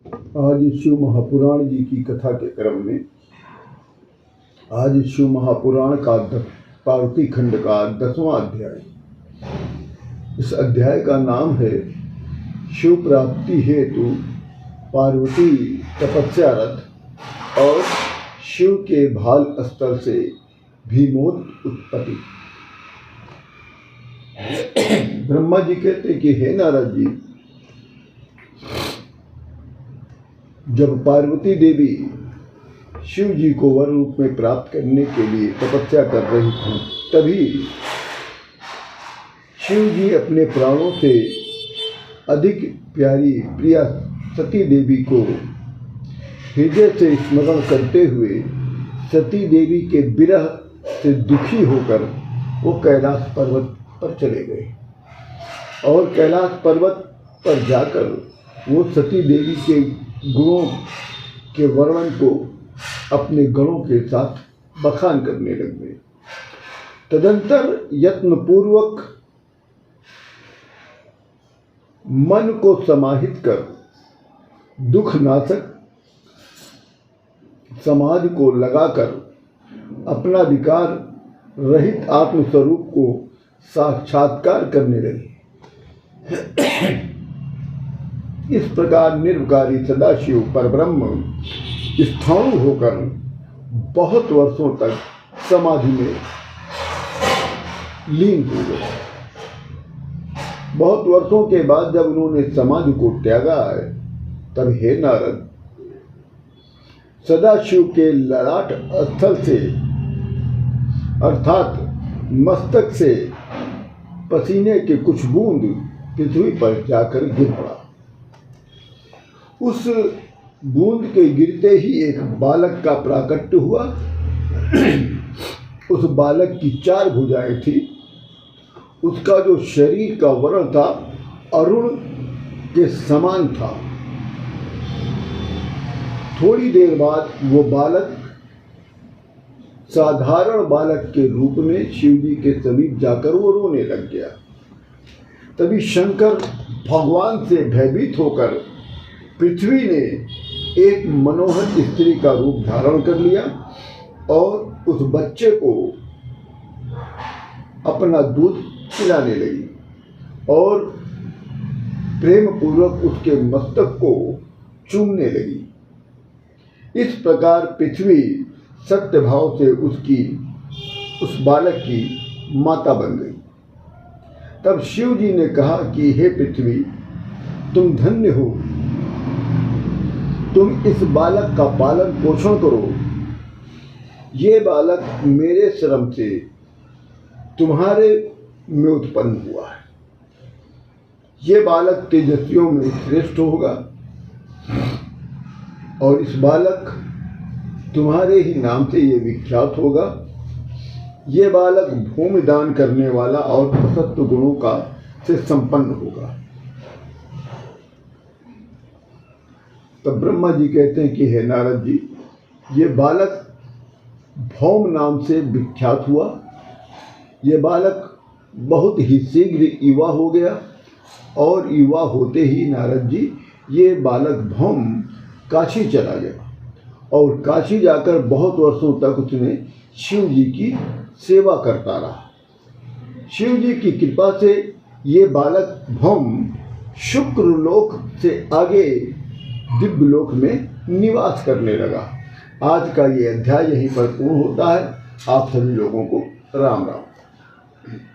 आज शिव महापुराण जी की कथा के क्रम में आज शिव महापुराण का पार्वती खंड का 10वां अध्याय। इस अध्याय का नाम है शिव प्राप्ति हेतु पार्वती तपस्यारत और शिव के भाल स्थल से भीमोत उत्पत्ति। ब्रह्मा जी कहते कि हे नारद जी, जब पार्वती देवी शिव जी को वर रूप में प्राप्त करने के लिए तपस्या कर रही थी, तभी शिव जी अपने प्राणों से अधिक प्यारी प्रिया सती देवी को हृदय से स्मरण करते हुए सती देवी के विरह से दुखी होकर वो कैलाश पर्वत पर चले गए और कैलाश पर्वत पर जाकर वो सती देवी के गुणों के वर्णन को अपने गणों के साथ बखान करने लग गए। तदंतर यत्नपूर्वक मन को समाहित कर दुख नाशक समाधि को लगाकर अपना विकार रहित आत्मस्वरूप को साक्षात्कार करने लगे। इस प्रकार निर्विकारी सदाशिव परब्रह्म स्थाणु होकर बहुत वर्षों तक समाधि में लीन हो गए। बहुत वर्षों के बाद जब उन्होंने समाधि को त्यागा है, तब हे नारद, सदाशिव के ललाट स्थल से अर्थात मस्तक से पसीने के कुछ बूंद पृथ्वी पर जाकर गिर पड़ा। उस बूंद के गिरते ही एक बालक का प्राकट्य हुआ। उस बालक की 4 भुजाएं थी। उसका जो शरीर का वर्ण था अरुण के समान था। थोड़ी देर बाद वो बालक साधारण बालक के रूप में शिव जी के समीप जाकर वो रोने लग गया। तभी शंकर भगवान से भयभीत होकर पृथ्वी ने एक मनोहर स्त्री का रूप धारण कर लिया और उस बच्चे को अपना दूध पिलाने लगी और प्रेम पूर्वक उसके मस्तक को चूमने लगी। इस प्रकार पृथ्वी सत्य भाव से उस बालक की माता बन गई। तब शिव जी ने कहा कि हे पृथ्वी, तुम धन्य हो, तुम इस बालक का पालन पोषण करो। ये बालक मेरे श्रम से तुम्हारे में उत्पन्न हुआ है। ये बालक तेजस्वियों में श्रेष्ठ होगा और इस बालक तुम्हारे ही नाम से ये विख्यात होगा। ये बालक भूमि दान करने वाला और असत्व गुणों का से संपन्न होगा। तब ब्रह्मा जी कहते हैं कि हे नारद जी, ये बालक भौम नाम से विख्यात हुआ। ये बालक बहुत ही शीघ्र युवा हो गया और युवा होते ही नारद जी ये बालक भौम काशी चला गया और काशी जाकर बहुत वर्षों तक उसने शिव जी की सेवा करता रहा। शिव जी की कृपा से ये बालक भौम शुक्र लोक से आगे दिव्य लोक में निवास करने लगा। आज का ये अध्याय यहीं पर पूर्ण होता है। आप सभी लोगों को राम राम।